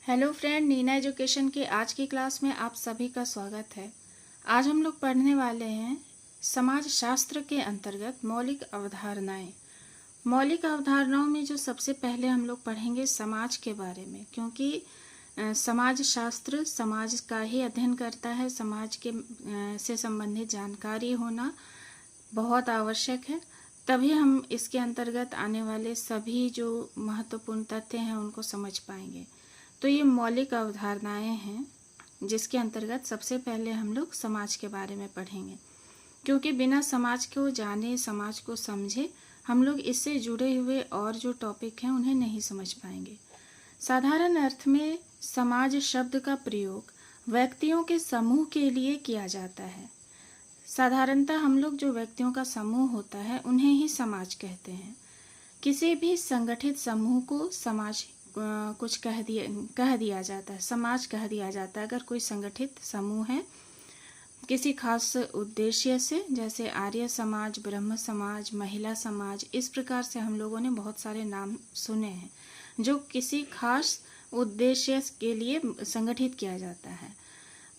Hello friend, Neena education के आज की क्लास में आप सभी का स्वागत है। आज हम लोग पढ़ने वाले हैं समाज शास्त्र के अंतर्गत मौलिक अवधारणाएं। मौलिक अवधारणाओं में जो सबसे पहले हम लोग पढ़ेंगे समाज के बारे में, क्योंकि समाज शास्त्र समाज का ही अध्ययन करता है। समाज के से संबंधित जानकारी होना बहुत आवश्यक है, तभी हम इसके अंतर्गत आने वाले सभी जो महत्वपूर्ण तथ्य हैं उनको समझ पाएंगे। तो ये मौलिक अवधारणाएं हैं जिसके अंतर्गत सबसे पहले हम लोग समाज के बारे में पढ़ेंगे, क्योंकि बिना समाज को जाने, समाज को समझे, हम लोग इससे जुड़े हुए और जो टॉपिक हैं उन्हें नहीं समझ पाएंगे। साधारण अर्थ में समाज शब्द का प्रयोग व्यक्तियों के समूह के लिए किया जाता है। साधारणतः हम लोग जो व्यक्तियों का समूह होता है उन्हें ही समाज कहते हैं। किसी भी संगठित समूह को समाज कुछ कह दिया जाता है, समाज कह दिया जाता है। अगर कोई संगठित समूह है किसी खास उद्देश्य से, जैसे आर्य समाज, ब्रह्म समाज, महिला समाज, इस प्रकार से हम लोगों ने बहुत सारे नाम सुने हैं जो किसी खास उद्देश्य के लिए संगठित किया जाता है।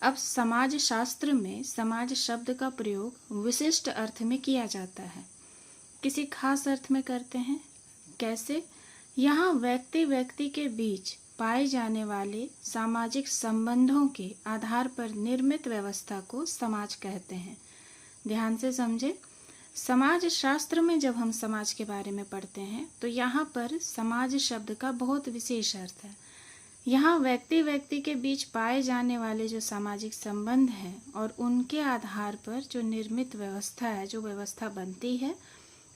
अब समाज शास्त्र में समाज शब्द का प्रयोग विशिष्ट अर्थ में किया जाता है। किसी खास अर्थ में करते हैं। कैसे? यहाँ व्यक्ति व्यक्ति के बीच पाए जाने वाले सामाजिक संबंधों के आधार पर निर्मित व्यवस्था को समाज कहते हैं। ध्यान से समझे। समाज शास्त्र में जब हम समाज के बारे में पढ़ते हैं तो यहाँ पर समाज शब्द का बहुत विशेष अर्थ है। यहाँ व्यक्ति व्यक्ति के बीच पाए जाने वाले जो सामाजिक संबंध हैं और उनके आधार पर जो निर्मित व्यवस्था है, जो व्यवस्था बनती है,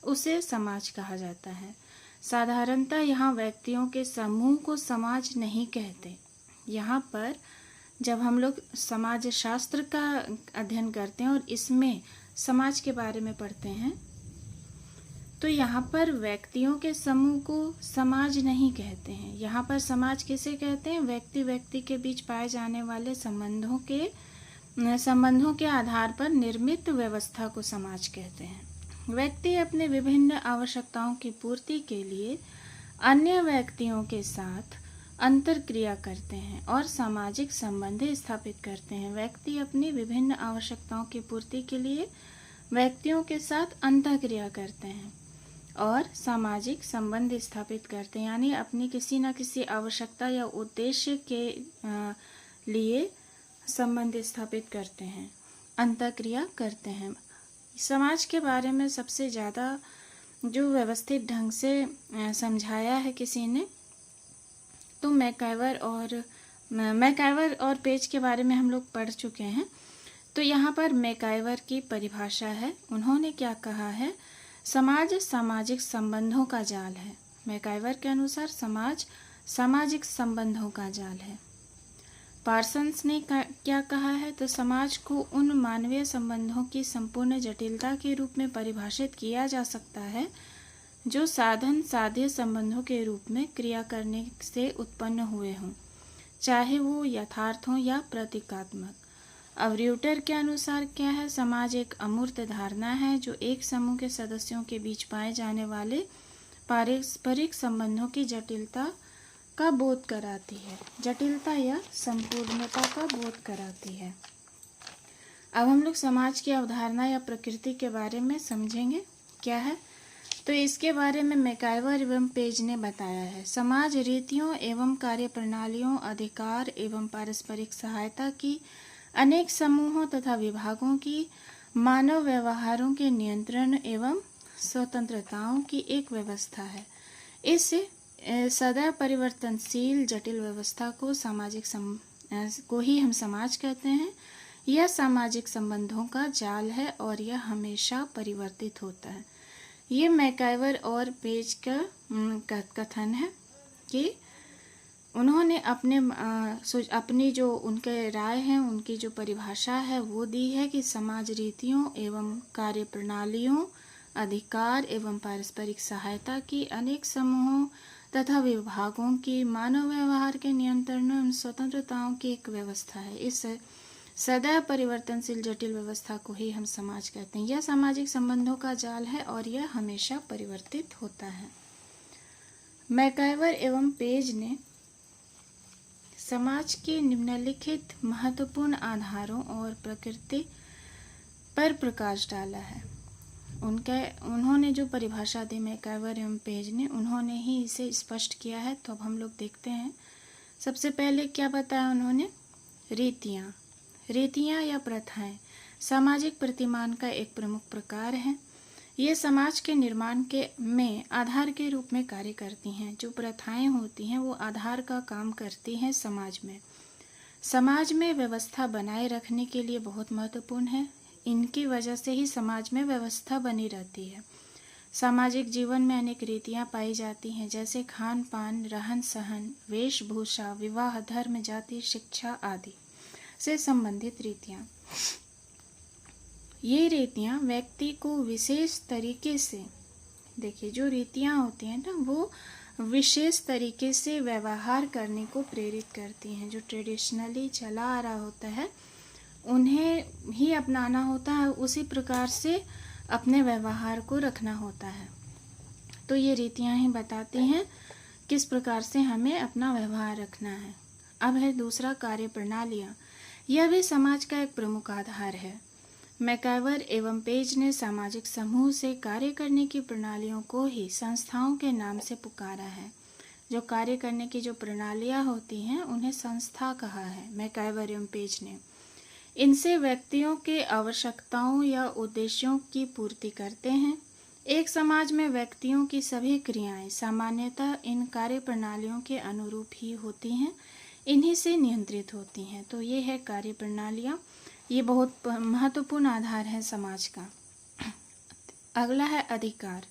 उसे समाज कहा जाता है। साधारणतः यहाँ व्यक्तियों के समूह को समाज नहीं कहते। यहाँ पर जब हम लोग समाज शास्त्र का अध्ययन करते हैं और इसमें समाज के बारे में पढ़ते हैं तो यहाँ पर व्यक्तियों के समूह को समाज नहीं कहते हैं। यहाँ पर समाज किसे कहते हैं? व्यक्ति व्यक्ति के बीच पाए जाने वाले संबंधों के आधार पर निर्मित व्यवस्था को समाज कहते हैं। व्यक्ति अपने विभिन्न आवश्यकताओं की पूर्ति के लिए अन्य व्यक्तियों के साथ अंतरक्रिया करते हैं और सामाजिक संबंध स्थापित करते हैं। व्यक्ति अपनी विभिन्न आवश्यकताओं की पूर्ति के लिए व्यक्तियों के साथ अंतरक्रिया करते हैं और सामाजिक संबंध स्थापित करते हैं, यानी अपनी किसी न किसी आवश्यकता या उद्देश्य के लिए संबंध स्थापित करते हैं, अंतरक्रिया करते हैं। समाज के बारे में सबसे ज़्यादा जो व्यवस्थित ढंग से समझाया है किसी ने तो मैकाइवर और पेज के बारे में हम लोग पढ़ चुके हैं। तो यहाँ पर मैकाइवर की परिभाषा है। उन्होंने क्या कहा है? समाज सामाजिक संबंधों का जाल है। मैकाइवर के अनुसार समाज सामाजिक संबंधों का जाल है। पार्सन्स ने क्या कहा है? तो समाज को उन मानवीय संबंधों की संपूर्ण जटिलता के रूप में परिभाषित किया जा सकता है जो साधन साध्य संबंधों के रूप में क्रिया करने से उत्पन्न हुए हों, चाहे वो यथार्थ हो या प्रतीकात्मक। अब र्यूटर के अनुसार क्या है? समाज एक अमूर्त धारणा है जो एक समूह के सदस्यों के बीच पाए जाने वाले पारस्परिक संबंधों की जटिलता का बोध कराती है, जटिलता या संपूर्णता का बोध कराती है। अब हम लोग समाज की अवधारणा या प्रकृति के बारे में समझेंगे। क्या है? तो इसके बारे में मैकाइवर एवं पेज ने बताया है। समाज रीतियों एवं कार्य प्रणालियों, अधिकार एवं पारस्परिक सहायता की अनेक समूहों तथा विभागों की मानव व्यवहारों के नियंत्रण एवं स्वतंत्रताओं की एक व्यवस्था है। इस सदैव परिवर्तनशील जटिल व्यवस्था को ही हम समाज कहते हैं। यह सामाजिक संबंधों का जाल है और यह हमेशा परिवर्तित होता है। ये मैकाइवर और पेज का कथन है कि उन्होंने अपनी जो उनके राय हैं, उनकी जो परिभाषा है वो दी है कि समाज रीतियों एवं कार्य प्रणालियों, अधिकार एवं पारस्परिक सहायता की अनेक समूहों तथा विभागों की मानव व्यवहार के नियंत्रण एवं स्वतंत्रताओं की एक व्यवस्था है। इस सदैव परिवर्तनशील जटिल व्यवस्था को ही हम समाज कहते हैं। यह सामाजिक संबंधों का जाल है और यह हमेशा परिवर्तित होता है। मैकाइवर एवं पेज ने समाज के निम्नलिखित महत्वपूर्ण आधारों और प्रकृति पर प्रकाश डाला है। उन्होंने जो परिभाषा दी मैकआवर एवं पेज ने, उन्होंने ही इसे स्पष्ट किया है। तो अब हम लोग देखते हैं। सबसे पहले क्या बताया उन्होंने? रीतियाँ या प्रथाएं सामाजिक प्रतिमान का एक प्रमुख प्रकार है। ये समाज के निर्माण में आधार के रूप में कार्य करती हैं। जो प्रथाएं होती हैं वो आधार का काम करती हैं समाज में व्यवस्था बनाए रखने के लिए बहुत महत्वपूर्ण है। इनकी वजह से ही समाज में व्यवस्था बनी रहती है। सामाजिक जीवन में अनेक रीतियां पाई जाती हैं, जैसे खान पान, रहन सहन, वेशभूषा, विवाह, धर्म, जाति, शिक्षा आदि से संबंधित रीतियां। ये रीतियां व्यक्ति को विशेष तरीके से, देखिए जो रीतियां होती हैं ना, वो विशेष तरीके से व्यवहार करने को प्रेरित करती हैं। जो ट्रेडिशनली चला आ रहा होता है उन्हें ही अपनाना होता है, उसी प्रकार से अपने व्यवहार को रखना होता है। तो ये रीतियां ही बताती हैं किस प्रकार से हमें अपना व्यवहार रखना है। अब है दूसरा, कार्य प्रणालियाँ। यह भी समाज का एक प्रमुख आधार है। मैकआवर एवं पेज ने सामाजिक समूह से कार्य करने की प्रणालियों को ही संस्थाओं के नाम से पुकारा है। जो कार्य करने की जो प्रणालियाँ होती हैं उन्हें संस्था कहा है मैकआवर एवं पेज ने। इनसे व्यक्तियों के आवश्यकताओं या उद्देश्यों की पूर्ति करते हैं। एक समाज में व्यक्तियों की सभी क्रियाएं सामान्यतः इन कार्य प्रणालियों के अनुरूप ही होती हैं, इन्हीं से नियंत्रित होती हैं। तो ये है कार्य प्रणालियाँ, ये बहुत महत्वपूर्ण आधार है समाज का। अगला है अधिकार।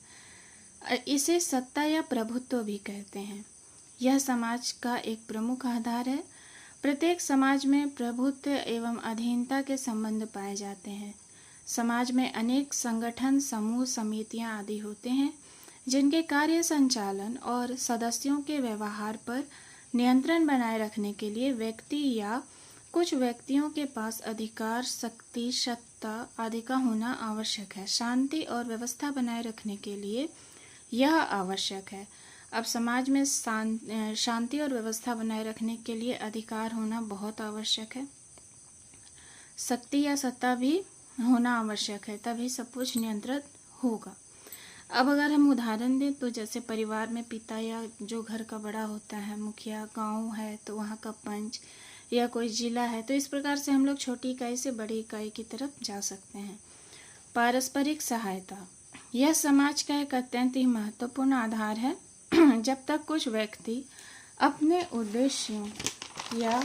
इसे सत्ता या प्रभुत्व भी कहते हैं। यह समाज का एक प्रमुख आधार है। प्रत्येक समाज में प्रभुत्व एवं अधीनता के संबंध पाए जाते हैं। समाज में अनेक संगठन, समूह, समितियां आदि होते हैं जिनके कार्य संचालन और सदस्यों के व्यवहार पर नियंत्रण बनाए रखने के लिए व्यक्ति या कुछ व्यक्तियों के पास अधिकार, शक्ति, सत्ता आदि का होना आवश्यक है। शांति और व्यवस्था बनाए रखने के लिए यह आवश्यक है। अब समाज में शांति और व्यवस्था बनाए रखने के लिए अधिकार होना बहुत आवश्यक है। शक्ति या सत्ता भी होना आवश्यक है, तभी सब कुछ नियंत्रित होगा। अब अगर हम उदाहरण दें तो जैसे परिवार में पिता या जो घर का बड़ा होता है, मुखिया, गांव है तो वहाँ का पंच, या कोई जिला है, तो इस प्रकार से हम लोग छोटी इकाई से बड़ी इकाई की तरफ जा सकते हैं। पारस्परिक सहायता, यह समाज का एक अत्यंत ही महत्वपूर्ण आधार है। जब तक कुछ व्यक्ति अपने उद्देश्यों या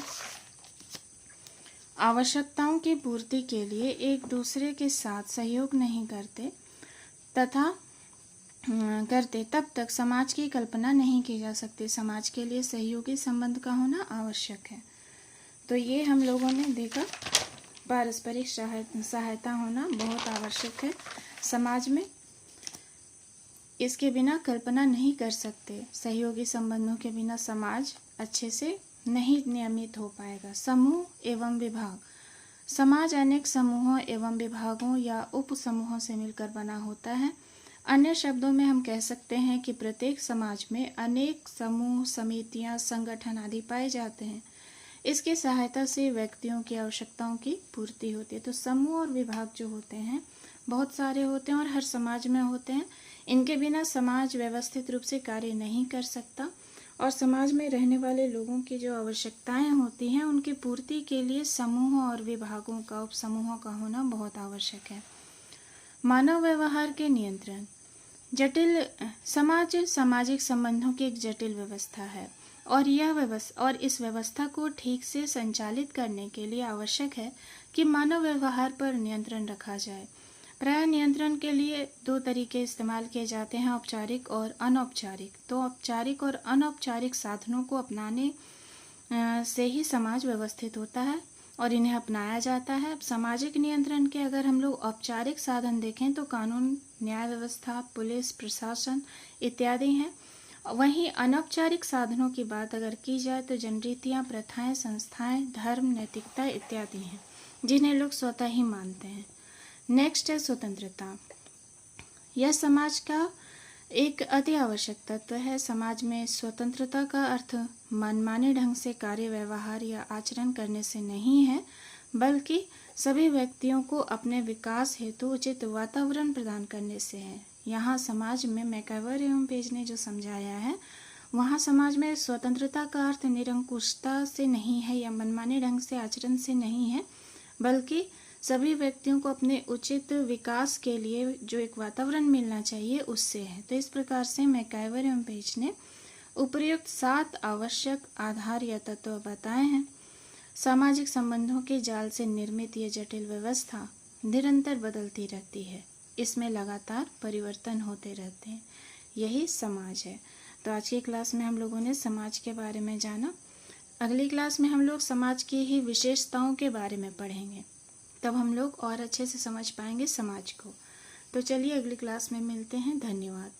आवश्यकताओं की पूर्ति के लिए एक दूसरे के साथ सहयोग नहीं करते तब तक समाज की कल्पना नहीं की जा सकती। समाज के लिए सहयोगी संबंध का होना आवश्यक है। तो ये हम लोगों ने देखा, पारस्परिक सहायता होना बहुत आवश्यक है समाज में। इसके बिना कल्पना नहीं कर सकते। सहयोगी संबंधों के बिना समाज अच्छे से नहीं नियमित हो पाएगा। समूह एवं विभाग, समाज अनेक समूहों एवं विभागों या उप समूहों से मिलकर बना होता है। अन्य शब्दों में हम कह सकते हैं कि प्रत्येक समाज में अनेक समूह, समितियां, संगठन आदि पाए जाते हैं। इसकी सहायता से व्यक्तियों की आवश्यकताओं की पूर्ति होती है। तो समूह और विभाग जो होते हैं बहुत सारे होते हैं और हर समाज में होते हैं। इनके बिना समाज व्यवस्थित रूप से कार्य नहीं कर सकता और समाज में रहने वाले लोगों की जो आवश्यकताएं होती हैं उनकी पूर्ति के लिए समूहों और विभागों का, उप समूहों का होना बहुत आवश्यक है। मानव व्यवहार के नियंत्रण, जटिल समाज सामाजिक संबंधों की एक जटिल व्यवस्था है और इस व्यवस्था को ठीक से संचालित करने के लिए आवश्यक है कि मानव व्यवहार पर नियंत्रण रखा जाए। प्राय नियंत्रण के लिए दो तरीके इस्तेमाल किए जाते हैं, औपचारिक और अनौपचारिक। तो औपचारिक और अनौपचारिक साधनों को अपनाने से ही समाज व्यवस्थित होता है और इन्हें अपनाया जाता है। अब सामाजिक नियंत्रण के अगर हम लोग औपचारिक साधन देखें तो कानून, न्याय व्यवस्था, पुलिस, प्रशासन इत्यादि हैं। वहीं अनौपचारिक साधनों की बात अगर की जाए तो जनरीतियाँ, प्रथाएं, संस्थाएं, धर्म, नैतिकता इत्यादि हैं जिन्हें लोग स्वतः ही मानते हैं। नेक्स्ट है स्वतंत्रता। यह समाज का एक अति आवश्यक तत्व है। समाज में स्वतंत्रता का अर्थ मनमाने ढंग से कार्य, व्यवहार या आचरण करने से नहीं है, बल्कि सभी व्यक्तियों को अपने विकास हेतु उचित वातावरण प्रदान करने से है। यहाँ समाज में मैकइवर एवं पेज ने जो समझाया है, वहाँ समाज में स्वतंत्रता का अर्थ निरंकुशता से नहीं है या मनमाने ढंग से आचरण से नहीं है, बल्कि सभी व्यक्तियों को अपने उचित विकास के लिए जो एक वातावरण मिलना चाहिए उससे है। तो इस प्रकार से मैकइवर एवं पेज ने उपर्युक्त 7 आवश्यक आधार या तत्व बताए हैं। सामाजिक संबंधों के जाल से निर्मित ये जटिल व्यवस्था निरंतर बदलती रहती है। इसमें लगातार परिवर्तन होते रहते हैं। यही समाज है। तो आज की क्लास में हम लोगों ने समाज के बारे में जाना। अगली क्लास में हम लोग समाज की ही विशेषताओं के बारे में पढ़ेंगे, तब हम लोग और अच्छे से समझ पाएंगे समाज को। तो चलिए अगली क्लास में मिलते हैं। धन्यवाद।